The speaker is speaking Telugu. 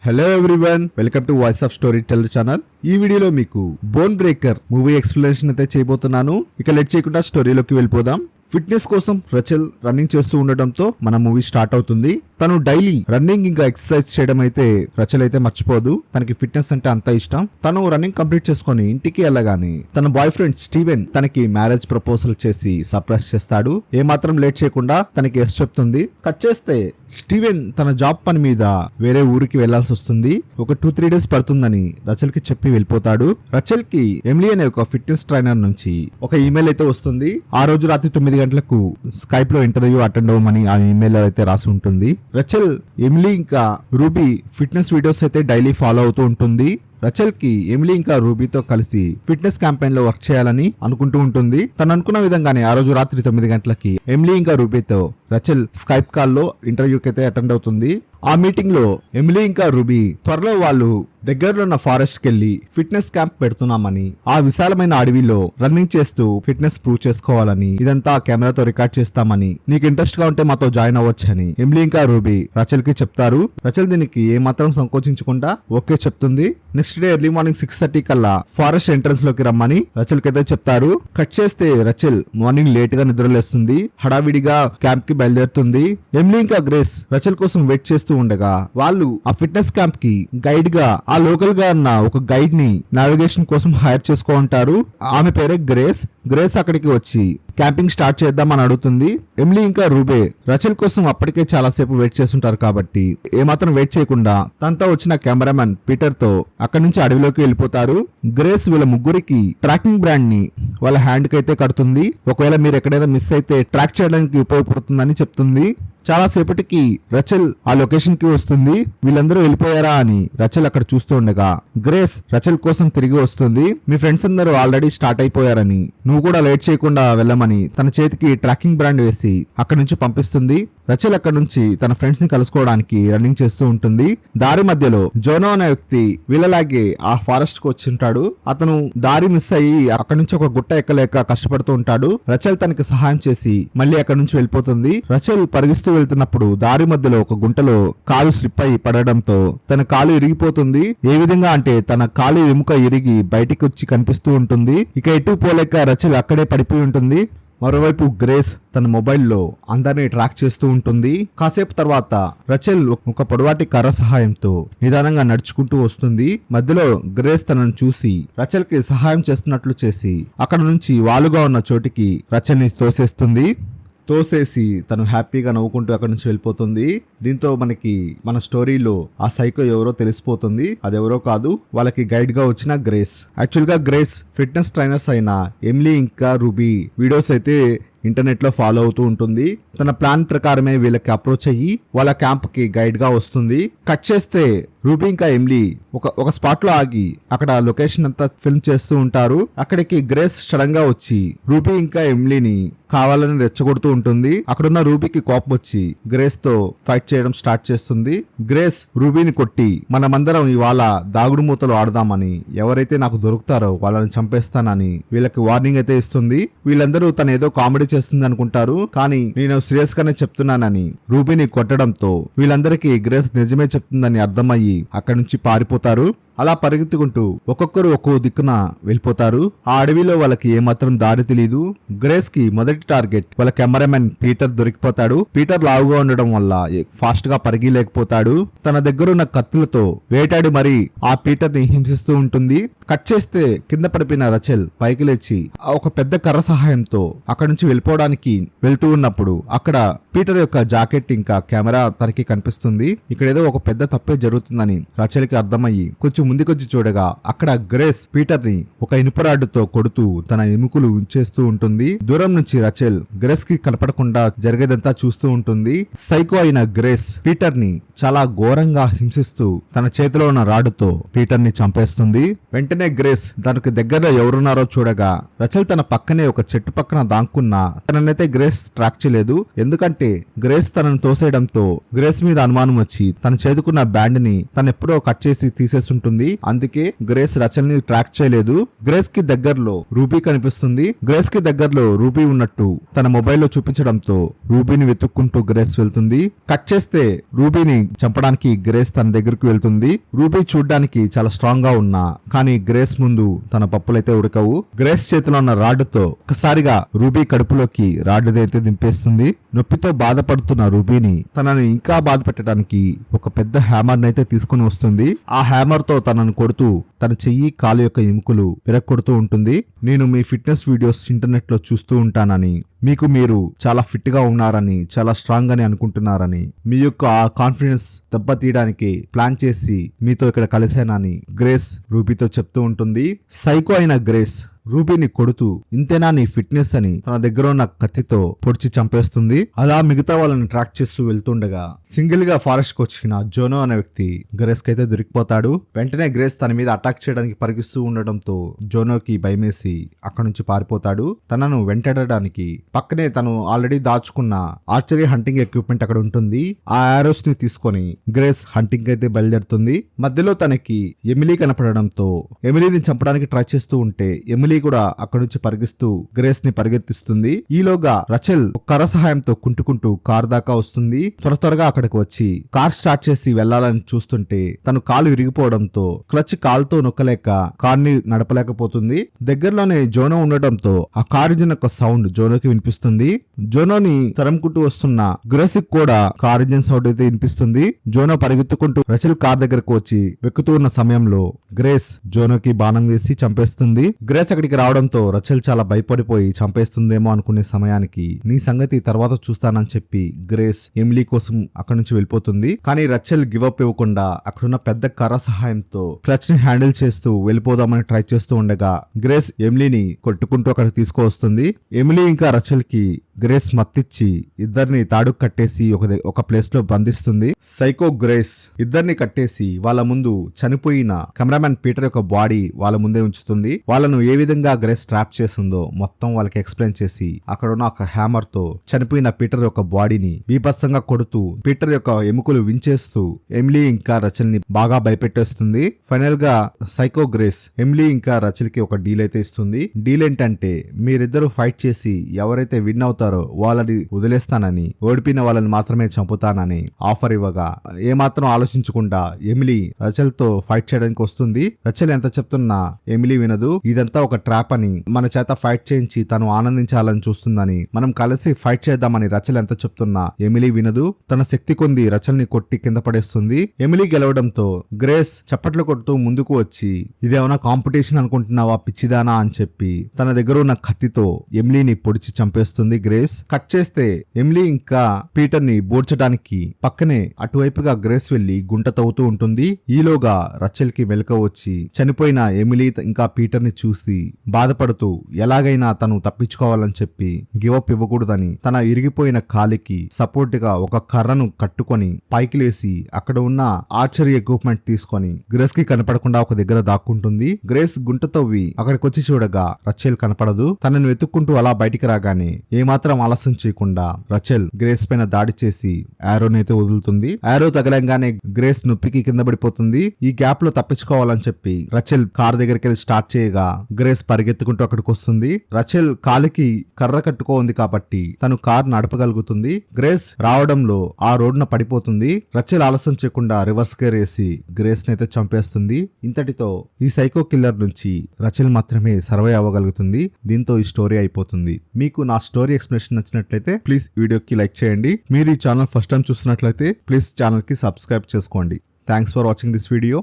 Hello everyone, welcome to voice of story teller channel. ఈ వీడియోలో మీకు బోన్ బ్రేకర్ మూవీ ఎక్స్ప్లెనేషన్ అయితే చేయబోతున్నాను. ఇక లేట్ చేయకుండా స్టోరీలోకి వెళ్ళిపోదాం. ఫిట్నెస్ కోసం రచెల్ రన్నింగ్ చేస్తూ ఉండడంతో మన మూవీ స్టార్ట్ అవుతుంది. తను డైలీ రన్నింగ్ ఇంకా ఎక్సర్సైజ్ చేయడం అయితే రచెల్ అయితే మర్చిపోదు. తనకి ఫిట్నెస్ అంటే అంత ఇష్టం. తను రన్నింగ్ కంప్లీట్ చేసుకుని ఇంటికి వెళ్ళగానే తన బాయ్ ఫ్రెండ్ స్టీవెన్ తనకి మ్యారేజ్ ప్రపోజల్ చేసి సర్ప్రైజ్ చేస్తాడు. ఏమాత్రం లేట్ చేయకుండా తనకి ఎస్ చెప్తుంది. కట్ చేస్తే స్టీవెన్ తన జాబ్ పని మీద వేరే ఊరికి వెళ్లాల్సి వస్తుంది. ఒక 2-3 డేస్ పడుతుందని రచెల్ కి చెప్పి వెళ్ళిపోతాడు. రచెల్ కి ఎమిలీ అనే ఒక ఫిట్నెస్ ట్రైనర్ నుంచి ఒక ఈమెయిల్ అయితే వస్తుంది. ఆ రోజు రాత్రి 9 గంటలకు స్కైప్ లో ఇంటర్వ్యూ అటెండ్ అవ్వమని ఆ ఈమెయిల్ అయితే రాసి ఉంటుంది. రచెల్ ఎమిలీ ఇంకా రూబీ ఫిట్నెస్ వీడియోస్ అయితే డైలీ ఫాలో అవుతూ ఉంటుంది. రచెల్ కి ఎమిలీ ఇంకా రూబీతో కలిసి ఫిట్నెస్ క్యాంపెయిన్ లో వర్క్ చేయాలని అనుకుంటూ ఉంటుంది. తను అనుకున్న విధంగానే ఆ రోజు రాత్రి 9 గంటలకి ఎమిలీ ఇంకా రూబీతో రచెల్ స్కైప్ కాల్ లో ఇంటర్వ్యూకి అయితే అటెండ్ అవుతుంది. ఆ మీటింగ్ లో ఎమిలీ ఇంకా రూబీ త్వరలో వాళ్ళు దగ్గరలో ఉన్న ఫారెస్ట్ కెళ్లి ఫిట్నెస్ క్యాంప్ పెడుతున్నామని, ఆ విశాలమైన అడవిలో రన్నింగ్ చేస్తూ ఫిట్నెస్ ప్రూవ్ చేసుకోవాలని, ఇదంతా కెమెరాతో రికార్డ్ చేస్తామని, నీకు ఇంట్రెస్ట్ గా ఉంటే మాతో జాయిన్ అవ్వచ్చని ఎమిలీ ఇంకా రూబీ రచెల్ కి చెప్తారు. రచెల్ దీనికి ఏమాత్రం సంకోచించకుండా ఓకే చెప్తుంది. నెక్స్ట్ డే ఎర్లీ మార్నింగ్ 6:30 కల్లా ఫారెస్ట్ ఎంట్రన్స్ లోకి రమ్మని రచెల్ కి అయితే చెప్తారు. కట్ చేస్తే రచెల్ మార్నింగ్ లేట్ గా నిద్రలేస్తుంది. హడావిడిగా క్యాంప్ కి బయలుదేరుతుంది. ఎమిలీ ఇంకా గ్రేస్ రచెల్ కోసం వెయిట్ చేస్తూ ఉండగా వాళ్ళు ఆ ఫిట్నెస్ క్యాంప్ కి గైడ్ గా ఆ లోకల్ గా ఉన్న ఒక గైడ్ ని నావిగేషన్ కోసం హైర్ చేసుకో ఉంటారు. ఆమె పేరే గ్రేస్. గ్రేస్ అక్కడికి వచ్చి క్యాంపింగ్ స్టార్ట్ చేద్దామని అడుగుతుంది. ఎమిలీ ఇంకా రూబే రచెల్ కోసం అప్పటికే చాలా సేపు వెయిట్ చేస్తుంటారు కాబట్టి ఏమాత్రం వెయిట్ చేయకుండా తనతో వచ్చిన కెమెరామెన్ పీటర్ తో అక్కడి నుంచి అడవిలోకి వెళ్ళిపోతారు. గ్రేస్ వీళ్ళ ముగ్గురికి ట్రాకింగ్ బ్రాండ్ ని వాళ్ళ హ్యాండ్ కి అయితే కడుతుంది. ఒకవేళ మీరు ఎక్కడైనా మిస్ అయితే ట్రాక్ చేయడానికి ఉపయోగపడుతుందని చెప్తుంది. చాలా సేపటికి రచెల్ ఆ లొకేషన్ కి వస్తుంది. వీళ్ళందరూ వెళ్ళిపోయారా అని రచెల్ అక్కడ చూస్తూ ఉండగా గ్రేస్ రచెల్ కోసం తిరిగి వస్తుంది. మీ ఫ్రెండ్స్ అందరూ ఆల్రెడీ స్టార్ట్ అయిపోయారని, నువ్వు కూడా లేట్ చేయకుండా వెళ్ళమని తన చేతికి ట్రాకింగ్ బ్రాండ్ వేసి అక్కడి నుంచి పంపిస్తుంది. రచెల్ అక్కడి నుంచి తన ఫ్రెండ్స్ ని కలుసుకోవడానికి రన్నింగ్ చేస్తూ ఉంటుంది. దారి మధ్యలో జోనో అనే వ్యక్తి వీళ్ళలాగే ఆ ఫారెస్ట్ కు వచ్చి ఉంటాడు. అతను దారి మిస్ అయ్యి అక్కడి నుంచి ఒక గుట్ట ఎక్కలేక కష్టపడుతూ ఉంటాడు. రచెల్ తనకి సహాయం చేసి మళ్ళీ అక్కడి నుంచి వెళ్ళిపోతుంది. రచెల్ పరిగిస్తూ వెళ్తున్నప్పుడు దారి మధ్యలో ఒక గుంటలో కాలు స్లిప్ అయి పడడంతో తన కాలు ఇరిగిపోతుంది. ఏ విధంగా అంటే తన కాలు ఎముక ఇరిగి బయటికి వచ్చి కనిపిస్తూ ఉంటుంది. ఇక ఎటు పోలేక రచెల్ అక్కడే పడిపోయి ఉంటుంది. మరోవైపు గ్రేస్ తన మొబైల్లో అందరినీ ట్రాక్ చేస్తూ ఉంటుంది. కాసేపు తర్వాత రచెల్ ఒక పొడవాటి కర్ర సహాయంతో నిదానంగా నడుచుకుంటూ వస్తుంది. మధ్యలో గ్రేస్ తనను చూసి రచెల్ కి సహాయం చేస్తున్నట్లు చేసి అక్కడ నుంచి వాలుగా ఉన్న చోటికి రచెల్ ని తోసేసి తను హ్యాపీగా నవ్వుకుంటూ అక్కడి నుంచి వెళ్ళిపోతుంది. దీంతో మనకి మన స్టోరీలో ఆ సైకో ఎవరో తెలిసిపోతుంది. అదెవరో కాదు, వాళ్ళకి గైడ్ గా వచ్చిన గ్రేస్. యాక్చువల్ గా గ్రేస్ ఫిట్నెస్ ట్రైనర్స్ అయిన ఎమిలీ ఇంకా రూబీ వీడియోస్ అయితే ఇంటర్నెట్ లో ఫాలో అవుతూ ఉంటుంది. తన ప్లాన్ ప్రకారమే వీళ్ళకి అప్రోచ్ అయ్యి వాళ్ళ క్యాంప్ కి గైడ్ గా వస్తుంది. కట్ చేస్తే రూబీ ఇంకా ఎమిలీ ఒక స్పాట్ లో ఆగి అక్కడ లొకేషన్ అంతా ఫిల్మ్ చేస్తూ ఉంటారు. అక్కడికి గ్రేస్ సడన్ గా వచ్చి రూబీ ఇంకా ఎమిలీని కావాలని రెచ్చగొడుతూ ఉంటుంది. అక్కడున్న రూబీకి కోపం వచ్చి గ్రేస్ తో ఫైట్ చేయడం స్టార్ట్ చేస్తుంది. గ్రేస్ రూబీని కొట్టి మనమందరం ఇవాళ దాగుడు మూతలు ఆడదామని, ఎవరైతే నాకు దొరుకుతారో వాళ్ళని చంపేస్తానని వీళ్ళకి వార్నింగ్ అయితే ఇస్తుంది. వీళ్ళందరూ తను ఏదో కామెడీ చేస్తుంది అనుకుంటారు, కానీ నేను సీరియస్ గానే చెప్తున్నానని రూబీని కొట్టడంతో వీళ్ళందరికీ గ్రేస్ నిజమే చెప్తుందని అర్థమయ్యి అక్కడి నుంచి పారిపోతారు. అలా పరిగెత్తుకుంటూ ఒక్కొక్కరు ఒక్కో దిక్కున వెళ్ళిపోతారు. ఆ అడవిలో వాళ్ళకి ఏమాత్రం దారి తెలీదు. గ్రేస్ కి మొదటి టార్గెట్ వాళ్ళ కెమెరామెన్ పీటర్ దొరికిపోతాడు. పీటర్ లావుగా ఉండడం వల్ల ఫాస్ట్ గా పరిగిలేకపోతాడు. తన దగ్గరున్న కత్తులతో వేటాడి మరి ఆ పీటర్ ని హింసిస్తూ ఉంటుంది. కట్ చేస్తే కింద పడిపోయిన రచెల్ పైకి లేచి ఒక పెద్ద కర్ర సహాయంతో అక్కడి నుంచి వెళ్ళిపోవడానికి వెళ్తూ ఉన్నప్పుడు అక్కడ పీటర్ యొక్క జాకెట్ ఇంకా కెమెరా తనకి కనిపిస్తుంది. ఇక్కడ ఏదో ఒక పెద్ద తప్పే జరుగుతుందని రచెల్ కి అర్థమయ్యి కొంచెం ముందుకొచ్చి చూడగా అక్కడ గ్రేస్ పీటర్ ని ఒక ఇనుపరాడ్డుతో కొడుతూ తన ఎముకలు ఉంచేస్తూ ఉంటుంది. దూరం నుంచి రచెల్ గ్రేస్ కి కనపడకుండా జరిగేదంతా చూస్తూ ఉంటుంది. సైకో అయిన గ్రేస్ పీటర్ ని చాలా ఘోరంగా హింసిస్తూ తన చేతిలో ఉన్న రాడ్డుతో పీటర్ ని చంపేస్తుంది. వెంటనే వెంటనే గ్రేస్ తనకు దగ్గరలో ఎవరున్నారో చూడగా రచల్ తన పక్కనే ఒక చెట్టు పక్కన దాక్కున్నా తననైతే గ్రేస్ ట్రాక్ చేయలేదు. ఎందుకంటే గ్రేస్ తనను తోసేయడంతో గ్రేస్ మీద అనుమానం వచ్చి తన చేదుకున్న బ్యాండ్ ని తనెప్పుడో కట్ చేసి తీసేస్తుంటుంది. అందుకే గ్రేస్ రచల్ ని ట్రాక్ చేయలేదు. గ్రేస్ కి దగ్గరలో రూబీ కనిపిస్తుంది. గ్రేస్ కి దగ్గరలో రూబీ ఉన్నట్టు తన మొబైల్లో చూపించడంతో రూబీని వెతుక్కుంటూ గ్రేస్ వెళ్తుంది. కట్ చేస్తే రూబీని చంపడానికి గ్రేస్ తన దగ్గరకు వెళ్తుంది. రూబీ చూడ్డానికి చాలా స్ట్రాంగ్ గా ఉన్నా కానీ గ్రేస్ ముందు తన పప్పులైతే ఉడకవు. గ్రేస్ చేతిలో ఉన్న రాడ్డుతో ఒక్కసారిగా రూబీ కడుపులోకి రాడ్డుదైతే దింపేస్తుంది. నొప్పితో బాధపడుతున్న రూబీని తనని ఇంకా బాధ పెట్టడానికి ఒక పెద్ద హ్యామర్ నైతే తీసుకుని వస్తుంది. ఆ హ్యామర్ తో తనను కొడుతూ తన చెయ్యి కాలు యొక్క ఎముకలు విరక్కొడుతూ ఉంటుంది. నేను మీ ఫిట్నెస్ వీడియోస్ ఇంటర్నెట్ లో చూస్తూ ఉంటానని, మీకు మీరు చాలా ఫిట్ గా ఉన్నారని, చాలా స్ట్రాంగ్ అని అనుకుంటున్నారని, మీ యొక్క ఆ కాన్ఫిడెన్స్ దెబ్బతీయడానికి ప్లాన్ చేసి మీతో ఇక్కడ కలిశానని గ్రేస్ రూబీతో చెప్తూ ఉంటుంది. సైకో అయిన గ్రేస్ రూబీని కొడుతూ ఇంతేనా నీ ఫిట్నెస్ అని తన దగ్గర ఉన్న కత్తితో పొడిచి చంపేస్తుంది. అలా మిగతా వాళ్ళని ట్రాక్ చేస్తూ వెళ్తుండగా సింగిల్ గా ఫారెస్ట్ కు వచ్చిన జోనో అనే వ్యక్తి గ్రేస్ కైతే దొరికిపోతాడు. వెంటనే గ్రేస్ తన మీద అటాక్ చేయడానికి పరిగిస్తూ ఉండడంతో జోనోకి భయమేసి అక్కడి నుంచి పారిపోతాడు. తనను వెంటాడడానికి పక్కనే తను ఆల్రెడీ దాచుకున్న ఆర్చరీ హంటింగ్ ఎక్విప్మెంట్ అక్కడ ఉంటుంది. ఆ ఆరోస్ ని తీసుకొని గ్రేస్ హంటింగ్ అయితే బయలుదేరుతుంది. మధ్యలో తనకి ఎమిలీ కనపడడంతో ఎమిలీని చంపడానికి ట్రై చేస్తూ ఉంటే ఎమిలీ కూడా అక్కడి నుంచి పరిగిస్తూ గ్రేస్ ని పరిగెత్తిస్తుంది. ఈలోగా రచెల్ కర్ర సహాయంతో కుంటుకుంటూ కార్ దాకా వస్తుంది. త్వరగా అక్కడికి వచ్చి కార్ స్టార్ట్ చేసి వెళ్లాలని చూస్తుంటే తను కాలు విరిగిపోవడంతో క్లచ్ కాలుతో నొక్కలేక కార్ ని నడపలేకపోతుంది. దగ్గరలోనే జోనో ఉండడంతో ఆ కార్ ఇంజిన్ యొక్క సౌండ్ జోనోకి వినిపిస్తుంది. జోనోని తరంకుంటూ వస్తున్న గ్రేస్ కూడా కార్ ఇంజిన్ సౌండ్ అయితే వినిపిస్తుంది. జోనో పరిగెత్తుకుంటూ రచెల్ కార్ దగ్గరకు వచ్చి వెక్కుతూ ఉన్న సమయంలో గ్రేస్ జోనోకి బాణం వేసి చంపేస్తుంది. గ్రేస్ అక్కడికి రావడంతో రచెల్ చాలా భయపడిపోయి చంపేస్తుందేమో అనుకునే సమయానికి నీ సంగతి తర్వాత చూస్తానని చెప్పి గ్రేస్ ఎమిలీ కోసం అక్కడి నుంచి వెళ్ళిపోతుంది. కానీ రచెల్ గివ్ అప్ ఇవ్వకుండా అక్కడున్న పెద్ద కర్ర సహాయంతో క్లచ్ ని హ్యాండిల్ చేస్తూ వెళ్ళిపోదామని ట్రై చేస్తూ ఉండగా గ్రేస్ ఎమిలీని కొట్టుకుంటూ అక్కడికి తీసుకువస్తుంది. ఎమిలీ ఇంకా రచెల్ కి గ్రేస్ మత్తిచ్చి ఇద్దరిని తాడుకు కట్టేసి ఒక ప్లేస్ లో బంధిస్తుంది. సైకో గ్రేస్ ఇద్దరిని కట్టేసి వాళ్ళ ముందు చనిపోయిన కెమెరామెన్ పీటర్ యొక్క బాడీ వాళ్ళ ముందే ఉంచుతుంది. వాళ్ళను ఏ విధంగా గ్రేస్ ట్రాప్ చేస్తుందో మొత్తం వాళ్ళకి ఎక్స్ప్లెయిన్ చేసి అక్కడ ఉన్న ఒక హ్యామర్ తో చనిపోయిన పీటర్ యొక్క బాడీని బీభత్సంగా కొడుతూ పీటర్ యొక్క ఎముకలు వించేస్తూ ఎమిలీ ఇంకా రచెల్ ని బాగా భయపెట్టేస్తుంది. ఫైనల్ గా సైకో గ్రేస్ ఎమిలీ ఇంకా రచెల్ కి ఒక డీల్ అయితే ఇస్తుంది. డీల్ ఏంటంటే మీరిద్దరూ ఫైట్ చేసి ఎవరైతే విన్ అవుతారో వాళ్ళని వదిలేస్తానని, ఓడిపోయిన వాళ్ళని మాత్రమే చంపుతానని ఆఫర్ ఇవ్వగా ఏమాత్రం ఆలోచించకుండా ఎమిలీ రచెల్ తో ఫైట్ చేయడానికి వస్తుంది. రచెల్ ఎంత చెప్తున్నా ఎమిలీ వినదు. ఇదంతా ఒక ట్రాప్ అని, మన చేత ఫైట్ చేయించి తను ఆనందించాలని చూస్తుందని, మనం కలిసి ఫైట్ చేద్దామని రచెల్ ఎంత చెప్తున్నా ఎమిలీ వినదు. తన శక్తి కొంది రచెల్ ని కొట్టి కింద పడేస్తుంది. ఎమిలీ గెలవడంతో గ్రేస్ చప్పట్లు కొడుతూ ముందుకు వచ్చి ఇదేమన్నా కాంపిటీషన్ అనుకుంటున్నావా పిచ్చిదానా అని చెప్పి తన దగ్గర ఉన్న కత్తితో ఎమిలీని పొడిచి చంపేస్తుంది గ్రేస్. కట్ చేస్తే ఎమిలీ ఇంకా పీటర్ ని బోడ్చడానికి పక్కనే అటువైపుగా గ్రేస్ వెళ్లి గుంట తవ్వుతూ ఉంటుంది. ఈలోగా రచెల్ కి మెలకువ వచ్చి చనిపోయిన ఎమిలీ ఇంకా పీటర్ ని చూసి బాధపడుతూ ఎలాగైనా తను తప్పించుకోవాలని చెప్పి గివప్ ఇవ్వకూడదని తన ఇరిగిపోయిన కాలికి సపోర్ట్ గా ఒక కర్రను కట్టుకొని పైకి లేసి అక్కడ ఉన్న ఆర్చరీ ఎక్విప్మెంట్ తీసుకొని గ్రేస్ కి కనపడకుండా ఒక దగ్గర దాక్కుంటుంది. గ్రేస్ గుంట తవ్వి అక్కడికి వచ్చి చూడగా రచెల్ కనపడదు. తనను వెతుక్కుంటూ అలా బయటికి రాగానే ఏమాత్రం ఆలస్యం చేయకుండా రచెల్ గ్రేస్ పైన దాడి చేసి ఆరోనైతే వదులుతుంది. ఆరో తగలంగానే గ్రేస్ నొప్పికి కింద పడిపోతుంది. ఈ గ్యాప్ లో తప్పించుకోవాలని చెప్పి రచెల్ కార్ దగ్గరికి వెళ్ళి స్టార్ట్ చేయగా గ్రేస్ పరిగెత్తుకుంటూ అక్కడికి వస్తుంది. రచెల్ కాలికి కర్ర కట్టుకోంది కాబట్టి తను కార్ నడపగలుగుతుంది. గ్రేస్ రావడంలో ఆ రోడ్డున పడిపోతుంది. రచెల్ ఆలస్యం చేయకుండా రివర్స్ గేర్ వేసి గ్రేస్ నైతే చంపేస్తుంది. ఇంతటితో ఈ సైకో కిల్లర్ నుంచి రచెల్ మాత్రమే సర్వైవ్ అవ్వగలుగుతుంది. దీంతో ఈ స్టోరీ అయిపోతుంది. మీకు నా స్టోరీ ఎక్స్ప్లెనేషన్ నచ్చినట్లయితే ప్లీజ్ వీడియోకి లైక్ చేయండి. మీరు ఈ ఛానల్ ఫస్ట్ టైం చూస్తున్నట్లయితే ప్లీజ్ ఛానల్ కి సబ్స్క్రైబ్ చేసుకోండి. Thanks for watching this video.